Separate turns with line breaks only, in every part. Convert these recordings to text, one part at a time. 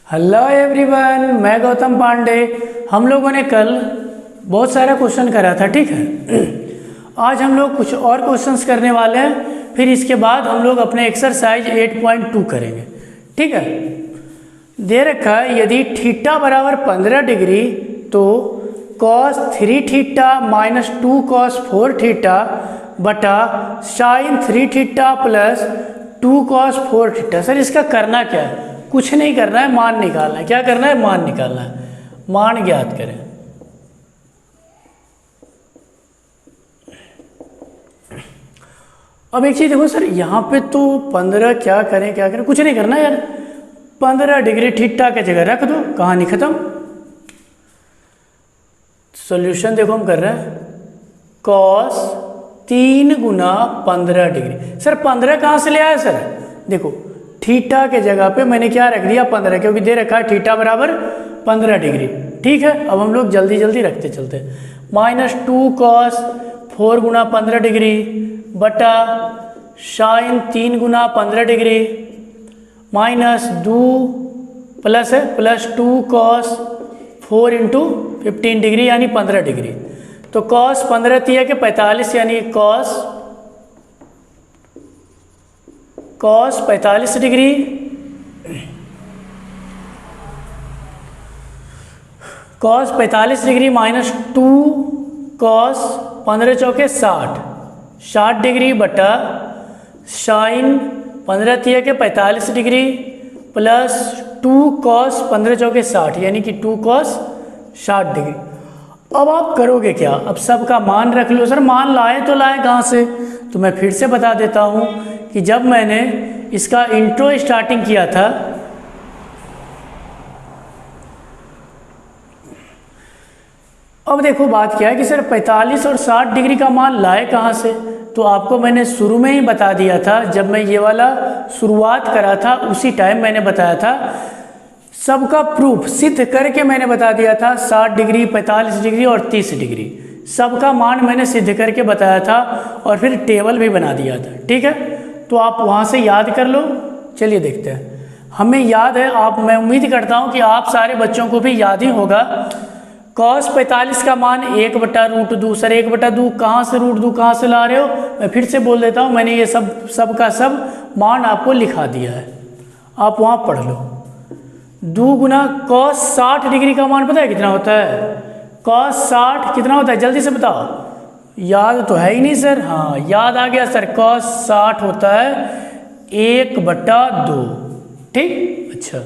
Hello everyone, मैं गौतम पांडे। हम लोगों ने कल बहुत सारा क्वेश्चन करा था, ठीक है। आज हम लोग कुछ और क्वेश्चंस करने वाले हैं, फिर इसके बाद हम लोग अपने एक्सरसाइज 8.2 करेंगे, ठीक है। दे रखा है यदि थीटा बराबर 15 डिग्री तो cos 3 theta minus 2 cos 4 theta बटा sine 3 theta plus 2 cos 4 theta. Sir इसका करना क्या है? कुछ नहीं करना है, मान निकालना है। क्या करना है? मान निकालना है। मान ज्ञात करें। अब एक चीज देखो सर, यहाँ पे तो 15 क्या करें, कुछ नहीं करना यार। 15 डिग्री थीटा की जगह रख दो, कहानी खत्म। सॉल्यूशन देखो हम कर रहे हैं, cos 3 गुना 15 डिग्री। सर 15 कहाँ से ले आया सर? देखो थीटा के जगह पे मैंने क्या रख दिया? 15, क्योंकि दे रखा है थीटा बराबर 15 डिग्री, ठीक है। अब हम लोग जल्दी जल्दी रखते चलते। माइनस 2 cos 4 गुना 15 डिग्री बटा साइन 3 गुना 15 डिग्री माइनस 2 प्लस है प्लस 2 cos 4 इंटू 15 डिग्री यानी 15 डिग्री। तो cos 15 तिया के 45 यानी cos 45 degree cos 45 degree minus 2 cos 15 चौके 60 डिग्री बटा साइन 15 तिया के 45 डिग्री प्लस 2 cos 15 चौके 60 यानी कि 2 cos 60 डिग्री। अब आप करोगे क्या? अब सबका मान रख लो। सर मान लाए तो लाए कहाँ से? तो मैं फिर से बता देता हूँ कि जब मैंने इसका इंट्रो स्टार्टिंग किया था अब देखो बात क्या है कि सर 45 और 60 डिग्री का मान लाए कहाँ से? तो आपको मैंने शुरू में ही बता दिया था, जब मैं ये वाला शुरुआत करा था उसी टाइम मैंने बताया था। सबका प्रूफ सिद्ध करके मैंने बता दिया था 60 डिग्री 45 डिग्री और 30 डिग्री सबका मान मैंने सिद्ध करके बताया था और फिर टेबल भी बना दिया था, ठीक है। तो आप वहाँ से याद कर लो। चलिए देखते हैं। हमें याद है, मैं उम्मीद करता हूँ कि आप सारे बच्चों को भी याद ही होगा। cos 45 का मान 1/√2। सर 1/2 कहाँ से √2 कहाँ से ला रहे हो? मैं फिर से बोल देता हूँ, मैंने ये सब का सब मान आपको लिखा दिया है, आप वहाँ पढ़ लो। 2 गुना cos 60 डिग्री का मान पता है कितना होता है? cos 60 कितना होता है? जल्दी से बताओ। याद तो है ही नहीं सर। हाँ याद आ गया सर, cos 60 होता है 1/2, ठीक। अच्छा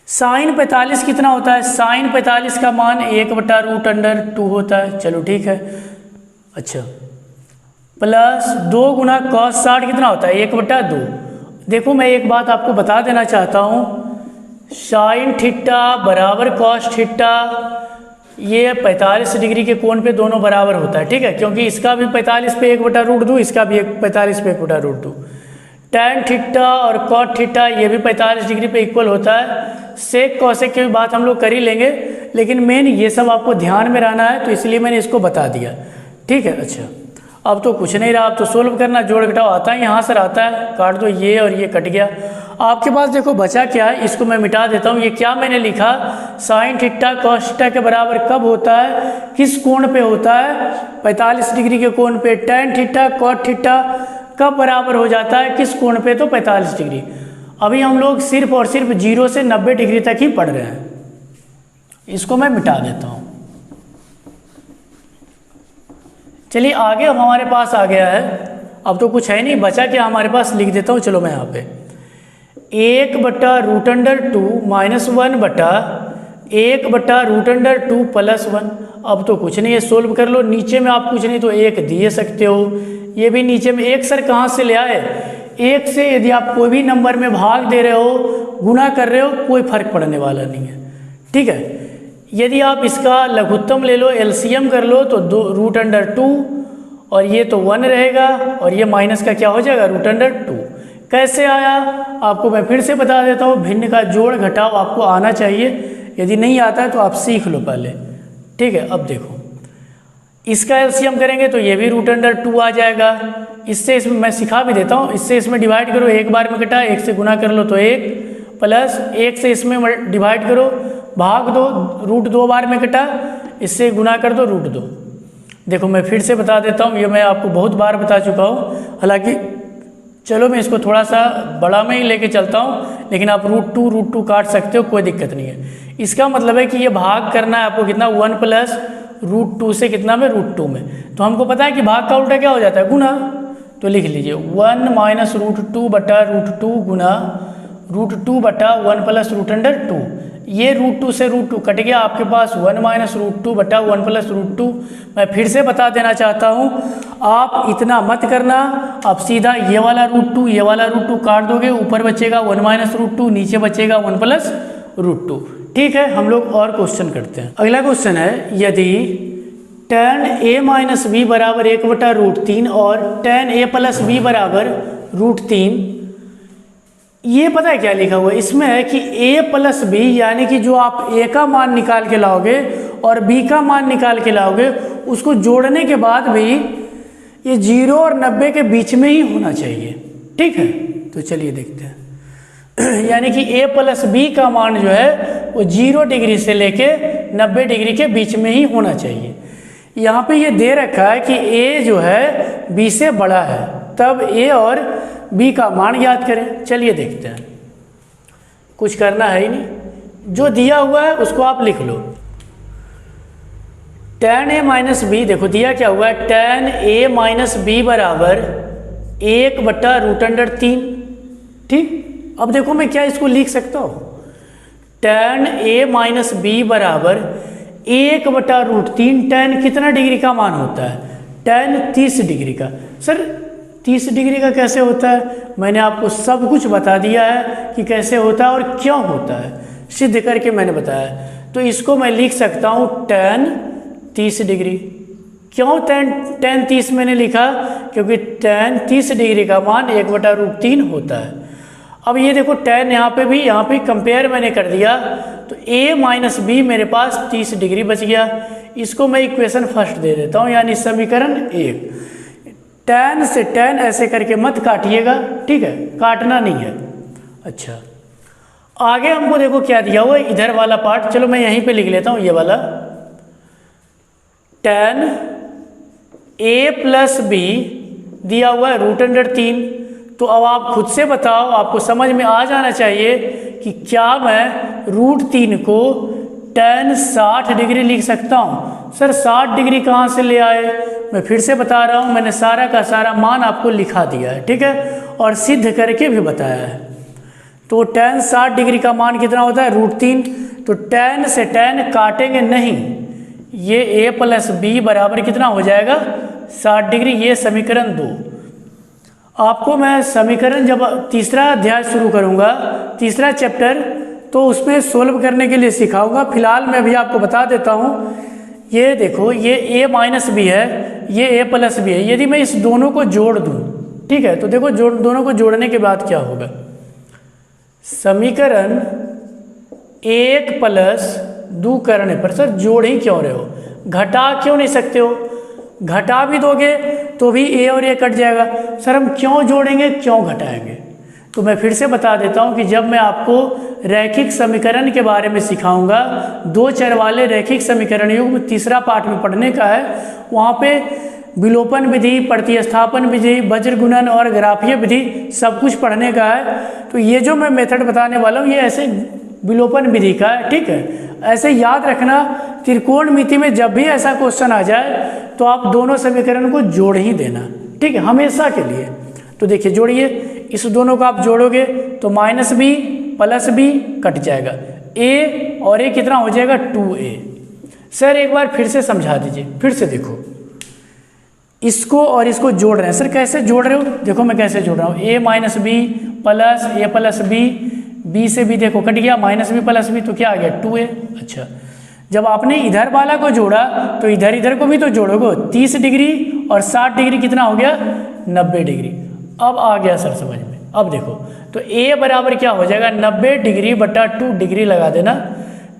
साइन 45 कितना होता है? साइन 45 का मान 1/√2 होता है। चलो ठीक है। अच्छा प्लस 2 गुना cos 60 कितना होता है? 1/2। देखो मैं एक बात आपको बता देना चाहता हूँ, साइन थीटा बराबर cos थीटा ये 45 डिग्री के कोण पे दोनों बराबर होता है, ठीक है। क्योंकि इसका भी 45 पे 1/√2, इसका भी 45 पे 1/√2। टैन थीटा और कॉट थीटा ये भी 45 डिग्री पे इक्वल होता है। सेक कॉसेक की भी बात हम लोग कर ही लेंगे, लेकिन मेन ये सब आपको ध्यान में रहना है, तो इसलिए मैंने इसको बता दिया, ठीक है। अच्छा अब तो कुछ नहीं रहा, अब तो सोल्व करना, जोड़ घटाव आता है, यहाँ सर आता है, काट दो ये और ये कट गया। आपके पास देखो बचा क्या है, इसको मैं मिटा देता हूँ। ये क्या मैंने लिखा? साइन थीटा cos थीटा के बराबर कब होता है, किस कोण पे होता है? 45 डिग्री के कोण पे। टैन थीटा cot थीटा कब बराबर हो जाता है, किस कोण पे? तो 45 डिग्री। अभी हम लोग सिर्फ और सिर्फ 0 से 90 डिग्री तक ही पढ़ रहे हैं। इसको मैं मिटा देता हूँ। चलिए आगे अब हमारे पास आ गया है, अब तो कुछ है नहीं बचा, क्या हमारे पास लिख देता हूँ। चलो मैं यहाँ पे 1/√2 माइनस 1/1/√2 प्लस 1। अब तो कुछ नहीं है, सोल्व कर लो। नीचे में आप कुछ नहीं तो 1 दे सकते हो, ये भी नीचे में 1 सर कहाँ से ले आए? 1 से यदि आप कोई भी नंबर में भाग दे रहे हो, गुना कर रहे हो, कोई फर्क पड़ने वाला नहीं है, ठीक है। यदि आप इसका लघुत्तम ले लो, एलसीएम कर लो, तो √2 और ये तो 1 रहेगा और ये माइनस का क्या हो जाएगा? √2। कैसे आया आपको मैं फिर से बता देता हूँ। भिन्न का जोड़ घटाव आपको आना चाहिए, यदि नहीं आता है तो आप सीख लो पहले, ठीक है। अब देखो इसका एलसीएम करेंगे तो ये भी √2 आ जाएगा। इससे इसमें मैं सिखा भी देता हूँ, इससे इसमें डिवाइड करो, एक बार में कटा, 1 से गुना कर लो तो 1 प्लस 1 से इसमें डिवाइड करो, भाग दो, रूट 2 बार में कटा, इससे गुना कर दो रूट 2। देखो मैं फिर से बता देता हूँ, ये मैं आपको बहुत बार बता चुका हूँ, हालांकि चलो मैं इसको थोड़ा सा बड़ा में ही लेके चलता हूँ, लेकिन आप रूट टू काट सकते हो, कोई दिक्कत नहीं है। इसका मतलब है कि ये भाग करना है आपको कितना, 1 प्लस रूट 2 से कितना में, रूट 2 में। तो हमको पता है कि भाग का उल्टा क्या हो जाता है, गुना। तो लिख लीजिए 1 माइनस रूट 2 बटा रूट 2 गुना रूट 2 बटा 1 प्लस रूट अंडर 2। ये रूट 2 से रूट 2 कट गया, आपके पास 1 माइनस रूट 2 बटा 1 प्लस रूट 2। मैं फिर से बता देना चाहता हूँ, आप इतना मत करना, आप सीधा ये वाला रूट 2 ये वाला रूट 2 काट दोगे, ऊपर बचेगा 1 माइनस रूट 2, नीचे बचेगा 1 प्लस रूट 2। ठीक है, हम लोग और क्वेश्चन करते हैं। अगला क्वेश्चन है, यदि tan a माइनस बी बराबर 1 बटा रूट 3 और tan a प्लस बी बराबर रूट 3, ये पता है क्या लिखा हुआ है इसमें, है कि a प्लस बी, यानी कि जो आप a का मान निकाल के लाओगे और b का मान निकाल के लाओगे, उसको जोड़ने के बाद भी ये 0 और 90 के बीच में ही होना चाहिए। ठीक है, तो चलिए देखते हैं। यानी कि a प्लस बी का मान जो है वो 0 डिग्री से लेके 90 डिग्री के बीच में ही होना चाहिए। यहाँ पे ये दे रखा है कि a जो है b से बड़ा है, तब a और b का मान याद करें। चलिए देखते हैं, कुछ करना है ही नहीं, जो दिया हुआ है उसको आप लिख लो। tan a माइनस बी, देखो दिया क्या हुआ है, tan a माइनस बी बराबर 1 बटा रूट अंडर 3। ठीक, अब देखो मैं क्या इसको लिख सकता हूँ, tan a माइनस बी बराबर 1 बटा रूट 3। tan कितना डिग्री का मान होता है, tan 30 डिग्री का। सर 30 डिग्री का कैसे होता है, मैंने आपको सब कुछ बता दिया है कि कैसे होता है और क्यों होता है, सिद्ध करके मैंने बताया। तो इसको मैं लिख सकता हूँ tan 30 डिग्री। क्यों tan 30 मैंने लिखा, क्योंकि tan 30 डिग्री का मान 1 बटा रूट 3 होता है। अब ये देखो tan यहाँ पे कंपेयर मैंने कर दिया, तो a माइनस बी मेरे पास 30 डिग्री बच गया। इसको मैं इक्वेशन फर्स्ट दे देता हूँ, यानी समीकरण 1। tan से tan ऐसे करके मत काटिएगा, ठीक है, काटना नहीं है। अच्छा, आगे हमको देखो क्या दिया हुआ है, इधर वाला पार्ट, चलो मैं यहीं पे लिख लेता हूँ, ये वाला tan a प्लस बी दिया हुआ है रूट अंडर 3। तो अब आप खुद से बताओ, आपको समझ में आ जाना चाहिए कि क्या मैं रूट 3 को tan 60 डिग्री लिख सकता हूँ। सर 60 डिग्री कहाँ से ले आए, मैं फिर से बता रहा हूँ, मैंने सारा का सारा मान आपको लिखा दिया है, ठीक है, और सिद्ध करके भी बताया है। तो tan 60 डिग्री का मान कितना होता है, रूट 3। तो tan से tan काटेंगे नहीं, ये a प्लस बी बराबर कितना हो जाएगा, 60 डिग्री। ये समीकरण 2। आपको मैं समीकरण जब तीसरा अध्याय शुरू करूँगा, तीसरा चैप्टर, तो उसमें सोल्व करने के लिए सिखाऊंगा। फिलहाल मैं अभी आपको बता देता हूँ, ये देखो, ये a माइनस बी है, ये a प्लस बी है। यदि मैं इस दोनों को जोड़ दूँ, ठीक है, तो देखो दोनों को जोड़ने के बाद क्या होगा, समीकरण 1 प्लस 2 करने पर, सर जोड़ ही क्यों रहे हो, घटा क्यों नहीं सकते हो, घटा भी दोगे तो भी a और a कट जाएगा। सर हम क्यों जोड़ेंगे, क्यों घटाएंगे, तो मैं फिर से बता देता हूँ कि जब मैं आपको रैखिक समीकरण के बारे में सिखाऊंगा, 2 चर वाले रैखिक समीकरण युग्म तीसरा पाठ में पढ़ने का है, वहाँ पे विलोपन विधि, प्रतिस्थापन विधि, वज्र गुणन और ग्राफीय विधि सब कुछ पढ़ने का है। तो ये जो मैं मेथड बताने वाला हूँ, ये ऐसे विलोपन विधि का है, ठीक है। ऐसे याद रखना, त्रिकोणमिति में जब भी ऐसा क्वेश्चन आ जाए तो आप दोनों समीकरण को जोड़ ही देना, ठीक है, हमेशा के लिए। तो देखिए जोड़िए, इस दोनों को आप जोड़ोगे तो minus b plus b cut जाएगा, a और a कितना हो जाएगा, 2a। सर एक बार फिर से समझा दीजिए, फिर से देखो, इसको और इसको जोड़ रहे हैं। सर कैसे जोड़ रहे हो, देखो मैं कैसे जोड़ रहा हूँ, a minus b plus a plus b, b से b देखो कट गया, माइनस बी प्लस बी, तो क्या आ गया, 2a। अच्छा, जब आपने इधर वाला को जोड़ा तो इधर को भी तो जोड़ोगे, 30 डिग्री और 60 डिग्री कितना हो गया, 90 डिग्री। अब आ गया सर समझ में। अब देखो, तो a बराबर क्या हो जाएगा, 90 डिग्री बटा 2 डिग्री लगा देना,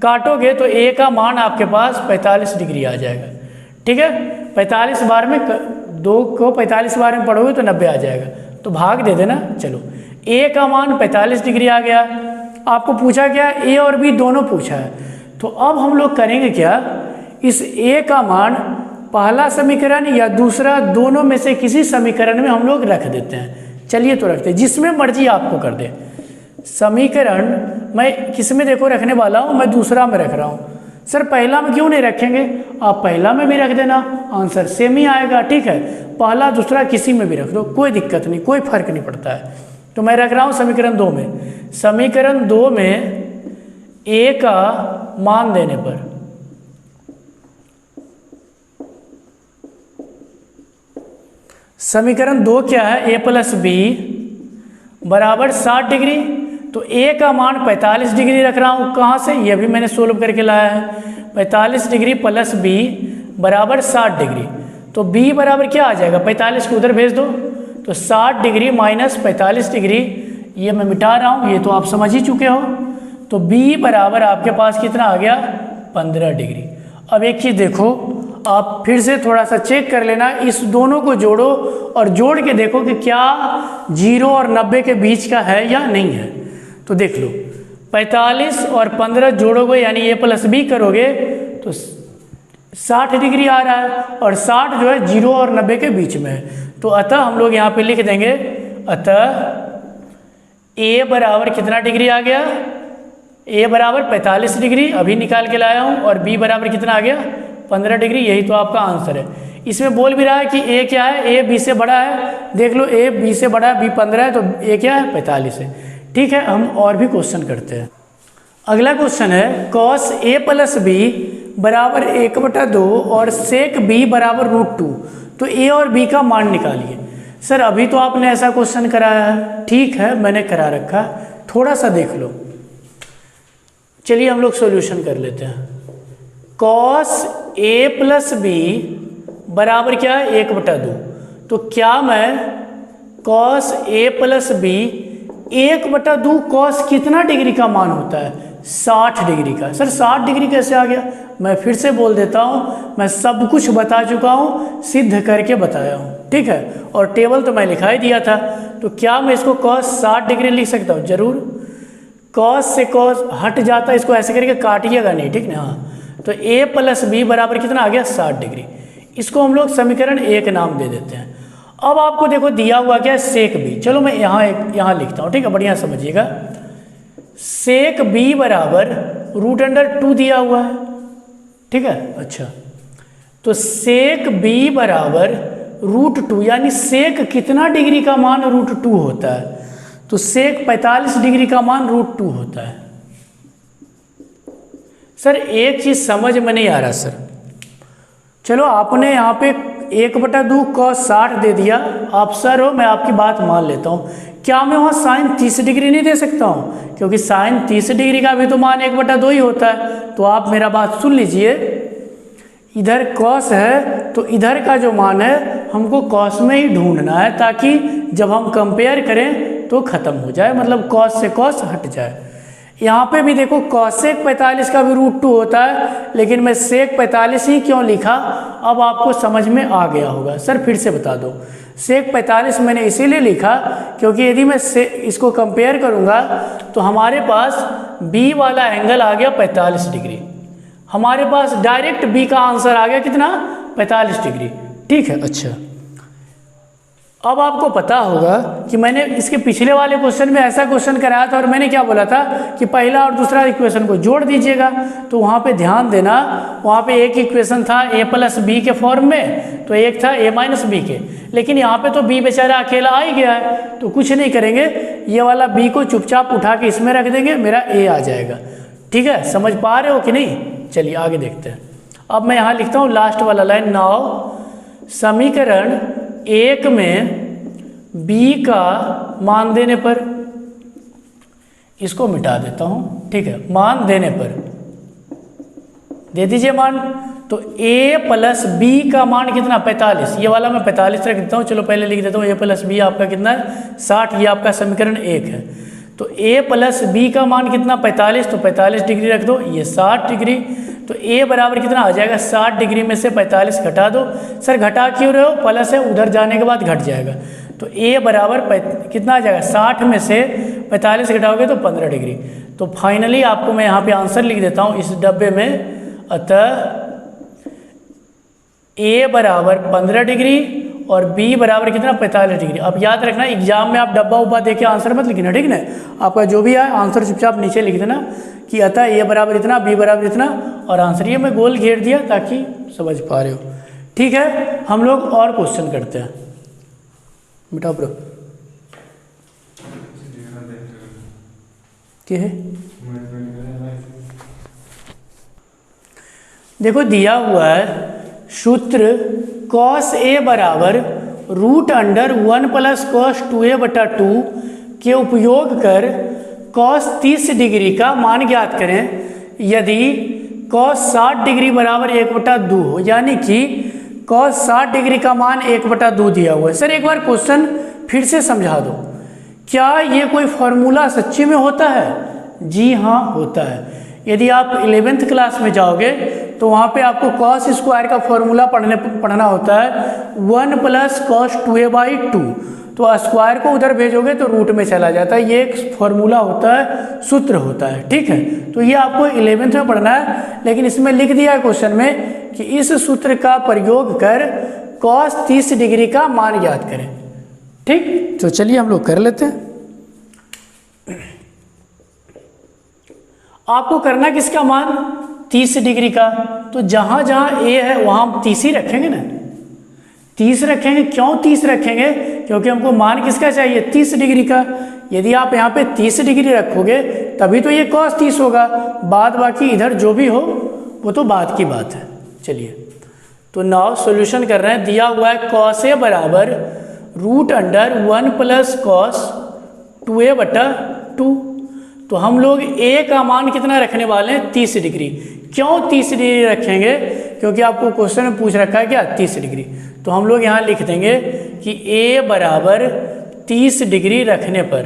काटोगे तो a का मान आपके पास 45 डिग्री आ जाएगा, ठीक है। 45 बार में 2 को 45 बार में पढ़ोगे तो 90 आ जाएगा, तो भाग दे देना। चलो a का मान 45 डिग्री आ गया। आपको पूछा क्या, ए और बी दोनों पूछा है। तो अब हम लोग करेंगे क्या, इस ए का मान पहला समीकरण या दूसरा, दोनों में से किसी समीकरण में हम लोग रख देते हैं। चलिए तो रखते हैं, जिसमें मर्जी आपको कर दे। समीकरण मैं किस में देखो रखने वाला हूँ, मैं दूसरा में रख रहा हूँ। सर पहला में क्यों नहीं रखेंगे, आप पहला में भी रख देना, आंसर सेम ही आएगा। ठीक है, पहला दूसरा किसी में भी रख दो, कोई दिक्कत नहीं, कोई फर्क नहीं पड़ता है। तो मैं रख रहा हूँ समीकरण 2 में। समीकरण 2 में ए का मान देने पर समीकरण 2 क्या है, ए प्लस बी बराबर 60 डिग्री। तो ए का मान 45 डिग्री रख रहा हूँ, कहाँ से, ये भी मैंने सोल्व करके लाया है। 45 डिग्री प्लस बी बराबर 60 डिग्री। तो बी बराबर क्या आ जाएगा, 45 को उधर भेज दो, तो 60 डिग्री माइनस 45 डिग्री, ये मैं मिटा रहा हूँ, ये तो आप समझ ही चुके हो। तो बी बराबर आपके पास कितना आ गया, 15 डिग्री। अब एक चीज़ देखो, आप फिर से थोड़ा सा चेक कर लेना, इस दोनों को जोड़ो और जोड़ के देखो कि क्या 0 और 90 के बीच का है या नहीं है। तो देख लो, 45 और 15 जोड़ोगे यानी ए प्लस बी करोगे तो 60 डिग्री आ रहा है, और 60 जो है 0 और 90 के बीच में है। तो अतः हम लोग यहाँ पे लिख देंगे, अतः ए बराबर कितना डिग्री आ गया, ए बराबर 45 डिग्री अभी निकाल के लाया हूँ, और बी बराबर कितना आ गया, 15 डिग्री। यही तो आपका आंसर है। इसमें बोल भी रहा है कि ए क्या है, ए बी से बड़ा है। देख लो, ए बी से बड़ा है, बी 15 है, तो ए क्या है, 45 है। ठीक है, हम और भी क्वेश्चन करते हैं। अगला क्वेश्चन है, कॉस ए प्लस बी बराबर 1/2 और सेक बी बराबर √2। तो ए और बी का मान निकालिए। सर अभी तो आपने ऐसा क्वेश्चन कराया है, ठीक है मैंने करा रखा, थोड़ा सा देख लो। चलिए हम लोग सॉल्यूशन कर लेते हैं। कॉस ए प्लस बी बराबर क्या है, 1/2। तो क्या मैं cos A plus B 1/2 cos कितना डिग्री का मान होता है, 60 डिग्री का। सर 60 डिग्री कैसे आ गया, मैं फिर से बोल देता हूँ, मैं सब कुछ बता चुका हूँ, सिद्ध करके बताया हूँ। ठीक है, और टेबल तो मैं लिखा ही दिया था। तो क्या मैं इसको कॉस 60 डिग्री लिख सकता हूँ, जरूर। कॉस से कॉस हट जाता है, इसको ऐसे करके काटिएगा नहीं, ठीक ना। हाँ, तो ए प्लस बी बराबर कितना आ गया, 60 डिग्री। इसको हम लोग समीकरण 1 नाम दे देते हैं। अब आपको देखो दिया हुआ क्या है, सेक बी। चलो मैं यहाँ लिखता हूँ, ठीक है, बढ़िया समझिएगा। सेक बी बराबर √2 दिया हुआ है, ठीक है। अच्छा, तो सेक बी बराबर √2, यानी सेक कितना डिग्री का मान √2 होता है, तो सेक 45 डिग्री का मान √2 होता है। सर एक चीज़ समझ में नहीं आ रहा सर। चलो आपने यहाँ पे 1/2 cos 60 दे दिया, आप सर हो, मैं आपकी बात मान लेता हूँ। क्या मैं वहाँ साइन 30 डिग्री नहीं दे सकता हूँ, क्योंकि साइन 30 डिग्री का भी तो मान 1/2 ही होता है। तो आप मेरा बात सुन लीजिए, इधर cos है तो इधर का जो मान है हमको cos में ही ढूंढना है, ताकि जब हम कंपेयर करें तो ख़त्म हो जाए, मतलब cos से cos हट जाए। यहाँ पे भी देखो कॉसेक 45 का भी √2 होता है, लेकिन मैं सेक 45 ही क्यों लिखा, अब आपको समझ में आ गया होगा। सर फिर से बता दो, सेक 45 मैंने इसीलिए लिखा क्योंकि यदि मैं इसको कंपेयर करूँगा तो हमारे पास बी वाला एंगल आ गया 45 डिग्री, हमारे पास डायरेक्ट बी का आंसर आ गया कितना, 45 डिग्री। ठीक है, अच्छा अब आपको पता होगा कि मैंने इसके पिछले वाले क्वेश्चन में ऐसा क्वेश्चन कराया था और मैंने क्या बोला था कि पहला और दूसरा इक्वेशन को जोड़ दीजिएगा। तो वहाँ पे ध्यान देना, वहाँ पे एक इक्वेशन था a प्लस बी के फॉर्म में, तो एक था a माइनस बी के, लेकिन यहाँ पे तो b बेचारा अकेला आ ही गया है। तो कुछ नहीं करेंगे, ये वाला b को चुपचाप उठा के इसमें रख देंगे, मेरा a आ जाएगा। ठीक है, समझ पा रहे हो कि नहीं। चलिए आगे देखते हैं। अब मैं यहाँ लिखता हूँ लास्ट वाला लाइन, नाउ समीकरण 1 में b का मान देने पर, इसको मिटा देता हूँ, ठीक है, मान देने पर दे दीजिए मान। तो a प्लस बी का मान कितना, 45, ये वाला मैं 45 रख देता हूँ। चलो पहले लिख देता हूँ a प्लस बी आपका कितना है, 60, ये आपका समीकरण 1 है। तो a प्लस बी का मान कितना, 45, तो 45 डिग्री रख दो, ये 60 डिग्री। तो a बराबर कितना आ जाएगा, 60 डिग्री में से 45 घटा दो। सर घटा क्यों रहे हो, प्लस है, उधर जाने के बाद घट जाएगा। तो a बराबर कितना आ जाएगा, 60 में से 45 घटाओगे तो 15 डिग्री। तो फाइनली आपको मैं यहाँ पे आंसर लिख देता हूँ इस डब्बे में। अतः ए बराबर 15 डिग्री और बी बराबर कितना 45 डिग्री। अब याद रखना एग्जाम में आप डब्बा उब्बा देके आंसर मत लिखना, ठीक है ना। आपका जो भी है आंसर चुपचाप नीचे लिख देना कि अतः ए बराबर इतना, बी बराबर इतना और आंसर। ये मैं गोल घेर दिया ताकि समझ पा रहे हो, ठीक है। हम लोग और क्वेश्चन करते हैं बेटा ब्रो। क्या है देखो दिया हुआ है सूत्र cos a बराबर √1 प्लस cos 2a/2 के उपयोग कर cos 30 डिग्री का मान ज्ञात करें यदि cos 60 डिग्री बराबर 1/2 हो। यानी कि cos 60 डिग्री का मान 1/2 दिया हुआ है। सर एक बार क्वेश्चन फिर से समझा दो, क्या ये कोई फॉर्मूला सच्ची में होता है? जी हाँ होता है। यदि आप 11th क्लास में जाओगे तो वहाँ पे आपको cos स्क्वायर का फॉर्मूला पढ़ना होता है 1 प्लस cos 2a/2। तो स्क्वायर को उधर भेजोगे तो रूट में चला जाता है। ये एक फॉर्मूला होता है, सूत्र होता है, ठीक है। तो ये आपको 11th में पढ़ना है, लेकिन इसमें लिख दिया है क्वेश्चन में कि इस सूत्र का प्रयोग कर cos 30 डिग्री का मान ज्ञात करें, ठीक। तो चलिए हम लोग कर लेते हैं। आपको करना किसका मान? 30 डिग्री का। तो जहाँ जहाँ ए है वहाँ हम 30 ही रखेंगे ना, 30 रखेंगे। क्यों 30 रखेंगे? क्योंकि हमको मान किसका चाहिए? 30 डिग्री का। यदि आप यहाँ पे 30 डिग्री रखोगे तभी तो ये cos 30 होगा, बाद बाकी इधर जो भी हो वो तो बाद की बात है। चलिए तो नाउ सॉल्यूशन कर रहे हैं। दिया हुआ है cos a बराबर √1 प्लस cos 2a/2। तो हम लोग a का मान कितना रखने वाले हैं? 30 डिग्री। क्यों 30 डिग्री रखेंगे? क्योंकि आपको क्वेश्चन में पूछ रखा है क्या 30 डिग्री। तो हम लोग यहाँ लिख देंगे कि a बराबर 30 डिग्री रखने पर।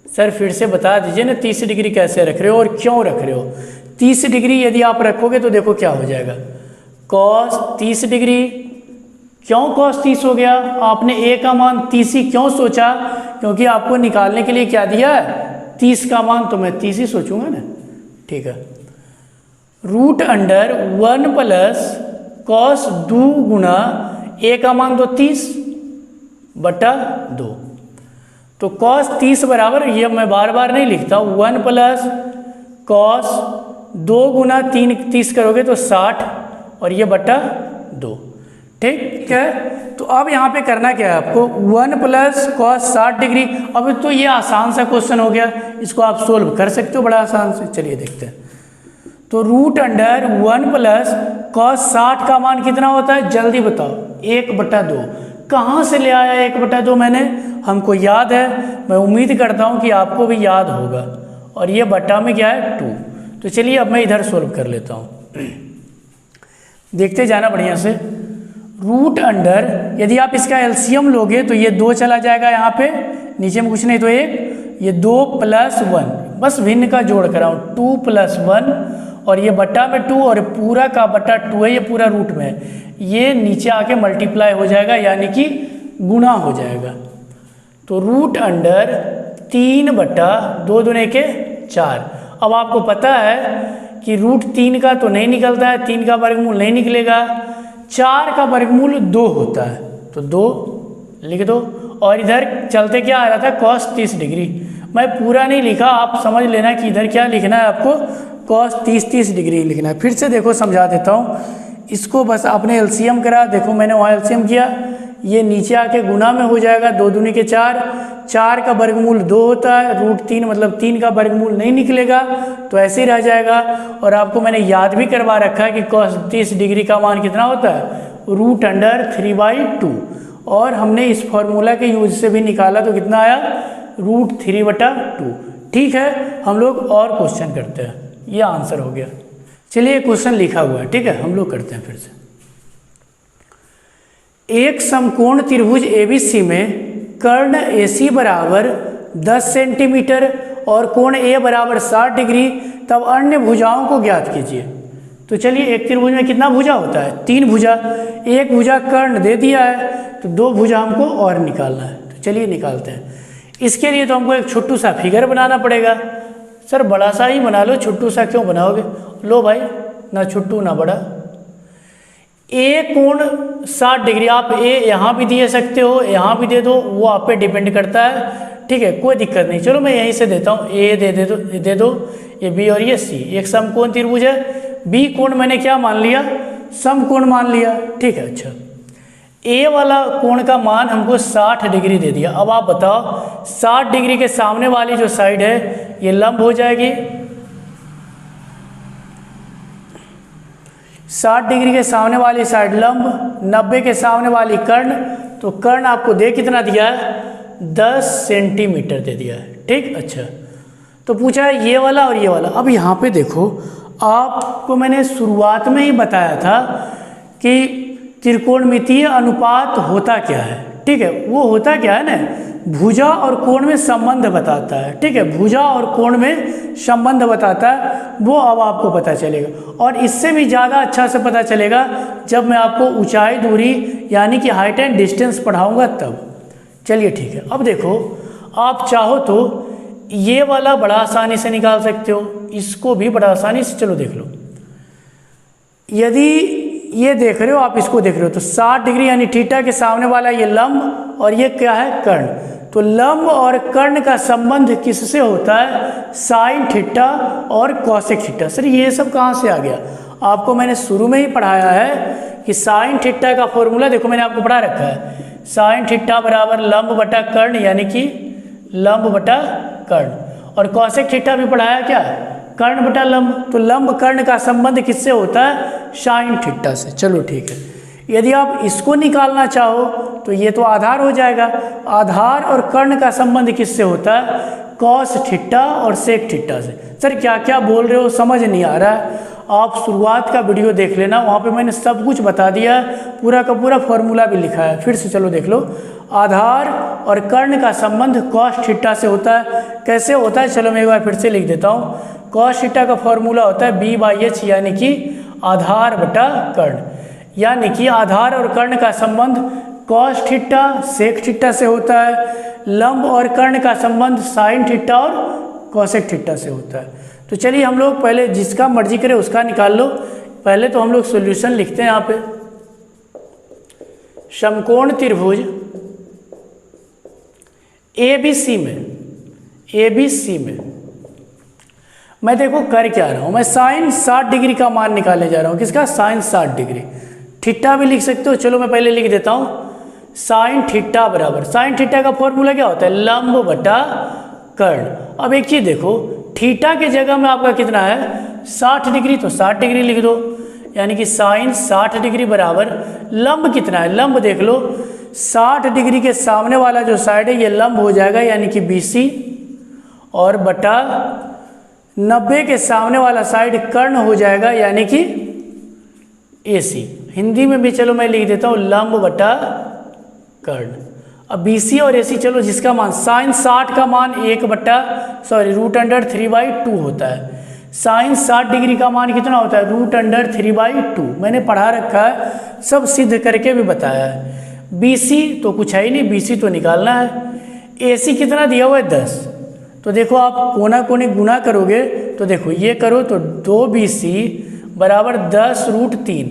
सर फिर से बता दीजिए ना 30 डिग्री कैसे रख रहे हो और क्यों रख रहे हो? 30 डिग्री यदि आप रखोगे तो देखो क्या हो जाएगा, cos 30 डिग्री। क्यों cos 30 हो गया? आपने a का मान 30 ही क्यों सोचा? क्योंकि आपको निकालने के लिए क्या दिया है? 30 का मान, तो मैं 30 ही सोचूंगा ना, ठीक है। √1 प्लस cos 2 गुना a का मान तो 30/2। तो cos 30 बराबर, ये मैं बार बार नहीं लिखता, 1 प्लस cos 2 गुना 30 करोगे तो 60 और ये /2, ठीक है। तो अब यहाँ पे करना क्या है आपको? 1 प्लस cos 60 डिग्री। अब तो ये आसान सा क्वेश्चन हो गया, इसको आप सोल्व कर सकते हो बड़ा आसान से। चलिए देखते हैं। तो √1 प्लस cos 60 का मान कितना होता है? जल्दी बताओ। 1/2। कहाँ से ले आया 1/2 मैंने? हमको याद है, मैं उम्मीद करता हूँ कि आपको भी याद होगा। और ये बटा में क्या है? 2। तो चलिए अब मैं इधर सोल्व कर लेता हूँ, देखते जाना बढ़िया से। √, यदि आप इसका एलसीएम लोगे तो ये 2 चला जाएगा यहाँ पे, नीचे में कुछ नहीं तो 1, ये 2 + 1, बस भिन्न का जोड़ कराऊँ, 2 + 1 और ये बटा में 2 और पूरा का बटा 2 है, ये पूरा रूट में है, ये नीचे आके मल्टीप्लाई हो जाएगा यानी कि गुणा हो जाएगा। तो √3/2 दूने के 4। अब आपको पता है कि √3 का तो नहीं निकलता है, 3 का वर्गमूल नहीं निकलेगा, 4 का वर्गमूल 2 होता है, तो 2 लिख दो। और इधर चलते क्या आ रहा था? cos 30 degree. मैं पूरा नहीं लिखा, आप समझ लेना कि इधर क्या लिखना है आपको, cos 30 डिग्री लिखना है। फिर से देखो समझा देता हूँ इसको, बस आपने एलसीएम करा, देखो मैंने वहाँ एलसीएम किया, ये नीचे आके गुना में हो जाएगा, 2 दूनी के 4, 4 का वर्गमूल 2 होता है, √3 मतलब 3 का वर्गमूल नहीं निकलेगा, तो ऐसे ही रह जाएगा। और आपको मैंने याद भी करवा रखा है कि cos 30 डिग्री का मान कितना होता है? √3/2। और हमने इस फॉर्मूला के यूज से भी निकाला तो कितना आया? √3/2। ठीक है, हम लोग और क्वेश्चन करते हैं, ये आंसर हो गया। चलिए क्वेश्चन लिखा हुआ है, ठीक है, हम लोग करते हैं फिर से। एक समकोण त्रिभुज ABC में कर्ण AC बराबर 10 सेंटीमीटर और कोण A बराबर 60 डिग्री, तब अन्य भुजाओं को ज्ञात कीजिए। तो चलिए, एक त्रिभुज में कितना भुजा होता है? 3 भुजा। एक भुजा कर्ण दे दिया है, तो 2 भुजा हमको और निकालना है। तो चलिए निकालते हैं। इसके लिए तो हमको एक छोटू सा फिगर बनाना पड़ेगा। सर बड़ा सा ही बना लो, छोटू सा क्यों बनाओगे? लो भाई, ना छोटू ना बड़ा। ए कोण 60 डिग्री, आप ए यहाँ भी दे सकते हो, यहाँ भी दे दो, वो आप पे डिपेंड करता है। ठीक है, कोई दिक्कत नहीं। चलो मैं यहीं से देता हूँ, ए दे दो, ये बी और ये सी। एक समकोण त्रिभुज है, बी कोण मैंने क्या मान लिया? समकोण मान लिया। ठीक है, अच्छा ए वाला कोण का मान हमको 60 डिग्री दे दिया। अब आप बताओ 60 डिग्री के सामने वाली जो साइड है ये लंब हो जाएगी, 60 डिग्री के सामने वाली साइड लंब, 90 के सामने वाली कर्ण। तो कर्ण आपको दे कितना दिया है? 10 सेंटीमीटर दे दिया है। ठीक, अच्छा तो पूछा है ये वाला और ये वाला। अब यहाँ पे देखो, आपको मैंने शुरुआत में ही बताया था कि त्रिकोणमितीय अनुपात होता क्या है। ठीक है, वो होता क्या है ना, भुजा और कोण में संबंध बताता है। ठीक है, भुजा और कोण में संबंध बताता है, वो अब आपको पता चलेगा। और इससे भी ज़्यादा अच्छा से पता चलेगा जब मैं आपको ऊंचाई दूरी यानी कि हाइट एंड डिस्टेंस पढ़ाऊंगा तब। चलिए ठीक है, अब देखो आप चाहो तो ये वाला बड़ा आसानी से निकाल सकते हो, इसको भी बड़ा आसानी से। चलो देख लो, यदि ये देख रहे हो आप, इसको देख रहे हो तो 60 डिग्री यानी थीटा के सामने वाला ये लंब और ये क्या है? कर्ण। तो लंब और कर्ण का संबंध किससे होता है? साइन थीटा और कॉसेक थीटा। सर ये सब कहाँ से आ गया? आपको मैंने शुरू में ही पढ़ाया है कि साइन थीटा का फॉर्मूला देखो, मैंने आपको पढ़ा रखा है। साइन थीटा बराबर लंब बटा कर्ण यानी कि लंब बटा कर्ण। और कॉसेक थीटा भी पढ़ाया क्या? कर्ण बटा लंब। तो लंब कर्ण का संबंध किससे होता है? साइन थीटा से। चलो ठीक है, यदि आप इसको निकालना चाहो तो ये तो आधार हो जाएगा। आधार और कर्ण का संबंध किससे होता है? कॉस थीटा और सेक थीटा से। सर क्या क्या बोल रहे हो, समझ नहीं आ रहा है? आप शुरुआत का वीडियो देख लेना, वहाँ पे मैंने सब कुछ बता दिया है, पूरा का पूरा फॉर्मूला भी लिखा है। फिर से चलो देख लो, आधार और कर्ण का संबंध कॉस थीटा से होता है। कैसे होता है? चलो मैं एक बार फिर से लिख देता हूँ। कॉस थीटा का फॉर्मूला होता है B/H यानी कि आधार बटा कर्ण। यानी कि आधार और कर्ण का संबंध कॉस थीटा सेक थीटा से होता है, लंब और कर्ण का संबंध साइन थीटा और कॉसेक थीटा से होता है। तो चलिए हम लोग पहले जिसका मर्जी करे उसका निकाल लो। पहले तो हम लोग सॉल्यूशन लिखते हैं यहाँ पे। समकोण त्रिभुज ABC में मैं देखो कर क्या रहा हूँ, मैं साइन 60 डिग्री का मान निकालने जा रहा हूँ। किसका? Sign 60 degree. थीटा भी लिख सकते हो, चलो मैं पहले लिख देता हूँ। साइन थीटा बराबर, साइन थीटा का फॉर्मूला क्या होता है? लंब बटा कर्ण। अब एक चीज़ देखो, थीटा के जगह में आपका कितना है? 60 डिग्री, तो 60 डिग्री लिख दो। यानी कि साइन 60 डिग्री बराबर लंब कितना है? लंब देख लो, 60 डिग्री के सामने वाला जो साइड है ये लंब हो जाएगा यानी कि BC, और बटा 90 के सामने वाला साइड कर्ण हो जाएगा यानी कि AC। हिंदी में भी चलो मैं लिख देता हूँ लंब बटा कर्ण। अब BC और AC, चलो जिसका मान साइन 60 का मान √3/2 होता है। साइन 60 डिग्री का मान कितना होता है? √3/2। मैंने पढ़ा रखा है, सब सिद्ध करके भी बताया है। BC तो कुछ है ही नहीं, BC तो निकालना है। AC कितना दिया हुआ है? 10। तो देखो आप कोना कोने गुना करोगे तो देखो ये करो तो 2BC बराबर 10√3।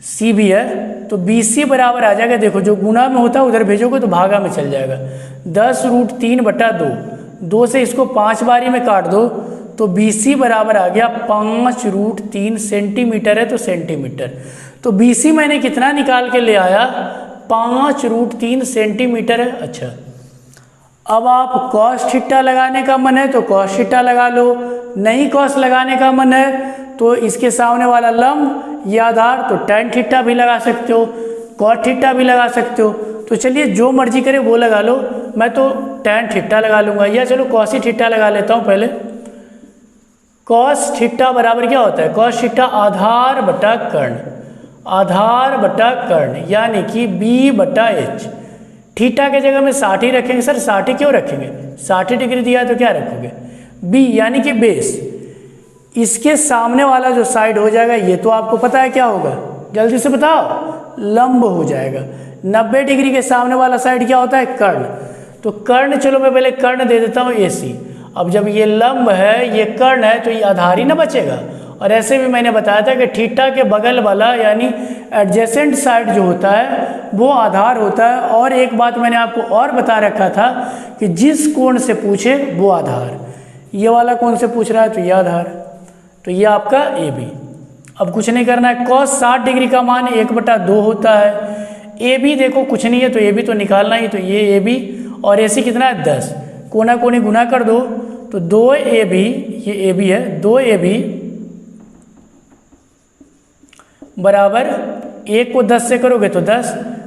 C भी है तो BC बराबर आ जाएगा, देखो जो गुना में होता है उधर भेजोगे तो भागा में चल जाएगा। 10√3/2, 2 से इसको 5 बारी में काट दो तो BC बराबर आ गया 5√3 सेंटीमीटर है तो सेंटीमीटर। तो BC मैंने कितना निकाल के ले आया? 5√3 सेंटीमीटर है। अच्छा, अब आप कॉस थीटा लगाने का मन है तो कॉस थीटा लगा लो, नहीं कॉस लगाने का मन है तो इसके सामने वाला लंब या आधार तो टैन थीटा भी लगा सकते हो, कॉस थीटा भी लगा सकते हो। तो चलिए जो मर्जी करे वो लगा लो, मैं तो टैन थीटा लगा लूँगा, या चलो कॉस थीटा लगा लेता हूँ पहले। कॉस थीटा बराबर क्या होता है? कॉस थीटा आधार बटा कर्ण, आधार बटा कर्ण यानी कि B/H। थीटा के जगह में 60 ही रखेंगे। सर 60 क्यों रखेंगे? 60 डिग्री दिया है तो क्या रखोगे? B यानी कि बेस। इसके सामने वाला जो साइड हो जाएगा ये तो आपको पता है क्या होगा, जल्दी से बताओ, लंब हो जाएगा। 90 डिग्री के सामने वाला साइड क्या होता है? कर्ण। तो कर्ण, चलो मैं पहले कर्ण दे देता हूँ AC। अब जब ये लंब है, ये कर्ण है, तो ये आधार ही ना बचेगा। और ऐसे भी मैंने बताया था कि थीटा के बगल वाला यानी एडजेसेंट साइड जो होता है वो आधार होता है। और एक बात मैंने आपको और बता रखा था कि जिस कोण से पूछे वो आधार। ये वाला कोण से पूछ रहा है तो ये आधार, तो ये आपका AB। अब कुछ नहीं करना है, cos 60 डिग्री का मान 1/2 होता है। AB देखो कुछ नहीं है तो AB तो निकालना ही, तो ये AB और AC कितना है 10, कोना कोनी गुना कर दो तो 2AB, ये AB है, 2AB बराबर 1 को 10 से करोगे तो 10,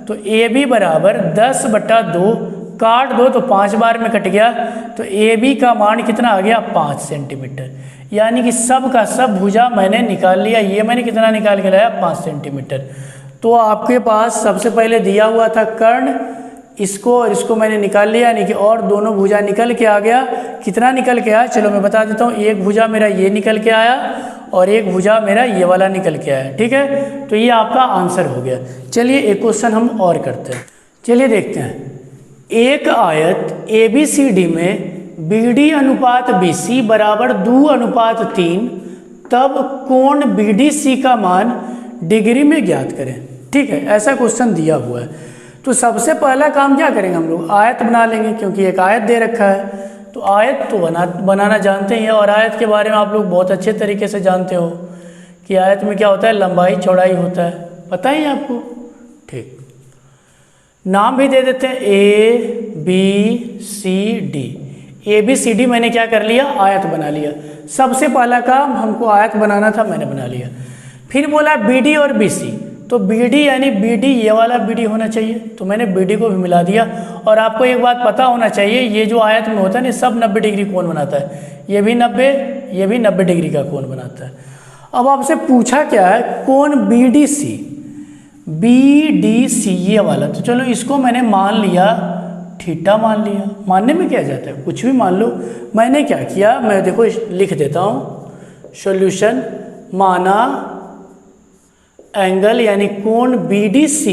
तो AB बराबर 10/2, काट दो तो 5 बार में कट गया, तो AB का मान कितना आ गया 5 सेंटीमीटर। यानी कि सब का सब भुजा मैंने निकाल लिया। ये मैंने कितना निकाल के लाया 5 सेंटीमीटर। तो आपके पास सबसे पहले दिया हुआ था कर्ण, इसको और इसको मैंने निकाल लिया, यानी कि और दोनों भुजा निकल के आ गया। कितना निकल के आया चलो मैं बता देता हूँ। एक भुजा मेरा ये निकल के आया और एक भुजा मेरा ये वाला निकल के आया, ठीक है। तो ये आपका आंसर हो गया। चलिए एक क्वेश्चन हम और करते हैं, चलिए देखते हैं। एक आयत ABCD में BD अनुपात BC बराबर 2:3, तब कोण BDC का मान डिग्री में ज्ञात करें, ठीक है। ऐसा क्वेश्चन दिया हुआ है। तो सबसे पहला काम क्या करेंगे हम लोग, आयत बना लेंगे, क्योंकि एक आयत दे रखा है। तो आयत तो बनाना जानते हैं, और आयत के बारे में आप लोग बहुत अच्छे तरीके से जानते हो कि आयत में क्या होता है, लंबाई चौड़ाई होता है, पता ही है आपको, ठीक। नाम भी दे देते हैं ABCD। ABCD मैंने क्या कर लिया, आयत बना लिया। सबसे पहला काम हमको आयत बनाना था, मैंने बना लिया। फिर बोला BD और BC, तो BD यानी BD ये वाला BD होना चाहिए, तो मैंने BD को भी मिला दिया। और आपको एक बात पता होना चाहिए, ये जो आयत में होता है ना सब 90 डिग्री कोण बनाता है, ये भी 90, ये भी 90 डिग्री का कोण बनाता है। अब आपसे पूछा क्या है, कोण BDC ये वाला, तो चलो इसको मैंने मान लिया थीटा मान लिया। मानने में क्या जाता है, कुछ भी मान लो। मैंने क्या किया, मैं देखो लिख देता हूँ सॉल्यूशन। माना एंगल यानी कोण BDC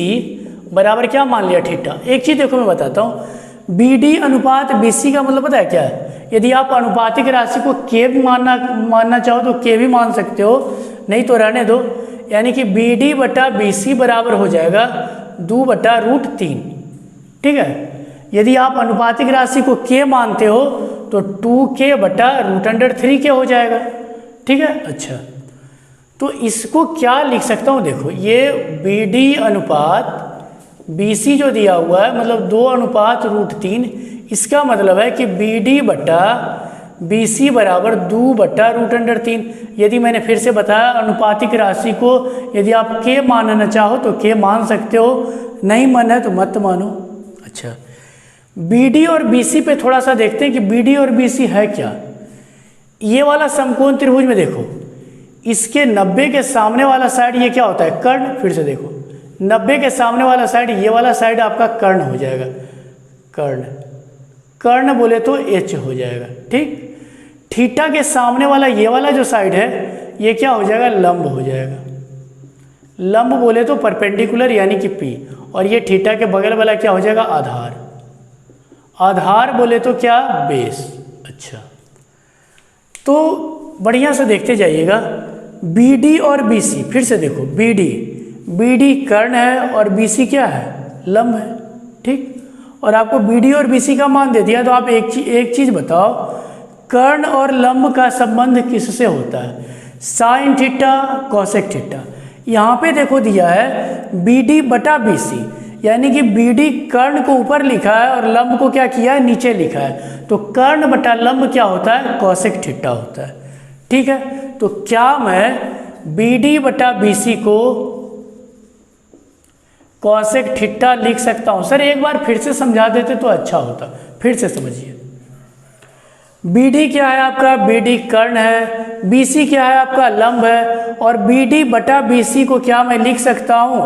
बराबर क्या मान लिया थीटा। एक चीज़ देखो मैं बताता हूँ, BD अनुपात BC का मतलब पता है क्या है। यदि आप अनुपातिक राशि को K भी मानना चाहो तो K भी मान सकते हो, नहीं तो रहने दो। यानी कि BD/BC बराबर हो जाएगा 2/√3, ठीक है। यदि आप अनुपातिक राशि को K मानते हो तो 2K/√3 हो जाएगा, ठीक है। अच्छा, तो इसको क्या लिख सकता हूँ, देखो ये BD अनुपात BC जो दिया हुआ है मतलब 2:√3, इसका मतलब है कि BD/BC बराबर 2/√3। यदि मैंने फिर से बताया अनुपातिक राशि को यदि आप K मानना चाहो तो K मान सकते हो, नहीं मानना है तो मत मानो। अच्छा, BD और BC पे थोड़ा सा देखते हैं कि BD और BC है क्या। ये वाला समकोण त्रिभुज में देखो, इसके 90 के सामने वाला साइड ये क्या होता है, कर्ण। फिर से देखो 90 के सामने वाला साइड, ये वाला साइड आपका कर्ण हो जाएगा, कर्ण। कर्ण बोले तो H हो जाएगा, ठीक। थीटा के सामने वाला ये वाला जो साइड है ये क्या हो जाएगा, लंब हो जाएगा। लंब बोले तो परपेंडिकुलर यानी कि P, और ये थीटा के बगल वाला क्या हो जाएगा, आधार। आधार बोले तो क्या, बेस। अच्छा, तो बढ़िया से देखते जाइएगा BD और BC। फिर से देखो BD कर्ण है और BC क्या है, लंब है, ठीक। और आपको BD और BC का मान दे दिया, तो आप एक चीज बताओ, कर्ण और लंब का संबंध किससे होता है, साइन थीटा कोसेक थीटा। यहाँ पे देखो दिया है BD/BC, यानी कि BD कर्ण को ऊपर लिखा है और लंब को क्या किया है, नीचे लिखा है। तो कर्ण बटा लंब क्या होता है, कोसेक थीटा होता है, ठीक है। तो क्या मैं BD/BC को कोसेक थीटा लिख सकता हूं? सर एक बार फिर से समझा देते तो अच्छा होता, फिर से समझिए। BD क्या है आपका, BD कर्ण है, BC क्या है आपका, लंब है। और BD/BC को क्या मैं लिख सकता हूं,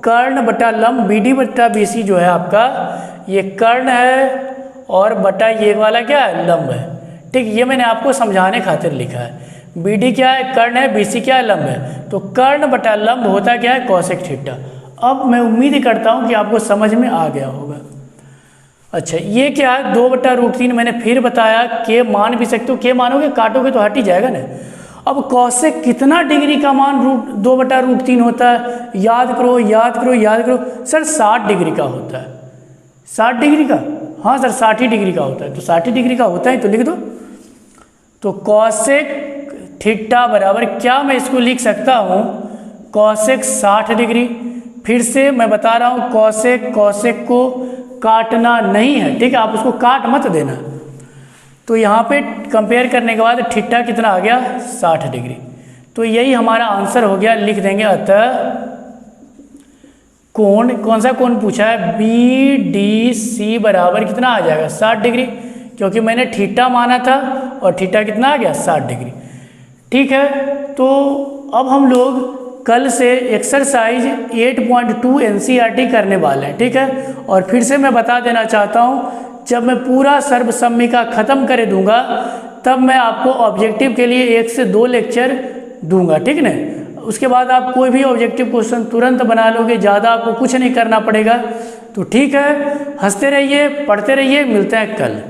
कर्ण बटा लंब। BD/BC जो है आपका ये कर्ण है और बटा ये वाला क्या है, लंब है, ठीक। ये मैंने आपको समझाने खातिर लिखा है। BD क्या है, कर्ण है, BC क्या है, लंब है। तो कर्ण बटा लंब होता क्या है, कोसेक थीटा। अब मैं उम्मीद करता हूं कि आपको समझ में आ गया होगा। अच्छा ये क्या है, 2/√3 मैंने फिर बताया, के मान भी सकते हो, के मानोगे काटोगे तो हट ही जाएगा ना। अब कॉसेक कितना डिग्री का मान 2/√3 होता है, याद करो याद करो याद करो सर, 60 डिग्री का होता है। 60 डिग्री का, हाँ सर 60 ही डिग्री का होता है, तो 60 डिग्री का होता है तो लिख दो। तो कॉसेक थीटा बराबर क्या, मैं इसको लिख सकता हूँ कॉसेक 60 डिग्री। फिर से मैं बता रहा हूँ कॉसेक, कॉसेक को काटना नहीं है, ठीक है, आप उसको काट मत देना। तो यहाँ पे कंपेयर करने के बाद थीटा कितना आ गया, 60 डिग्री। तो यही हमारा आंसर हो गया, लिख देंगे। अतः कोण, कौन सा कोण पूछा है, बी डी सी बराबर कितना आ जाएगा, 60 डिग्री, क्योंकि मैंने थीटा माना था और थीटा कितना आ गया, 60 डिग्री। ठीक है, तो अब हम लोग कल से एक्सरसाइज 8.2 एनसीईआरटी करने वाले हैं, ठीक है। और फिर से मैं बता देना चाहता हूँ, जब मैं पूरा सर्वसम्मिका खत्म कर दूंगा तब मैं आपको ऑब्जेक्टिव के लिए 1 से 2 लेक्चर दूंगा, ठीक ना। उसके बाद आप कोई भी ऑब्जेक्टिव क्वेश्चन तुरंत बना लोगे, ज़्यादा आपको कुछ नहीं करना पड़ेगा। तो ठीक है, हंसते रहिए, पढ़ते रहिए, मिलते हैं कल।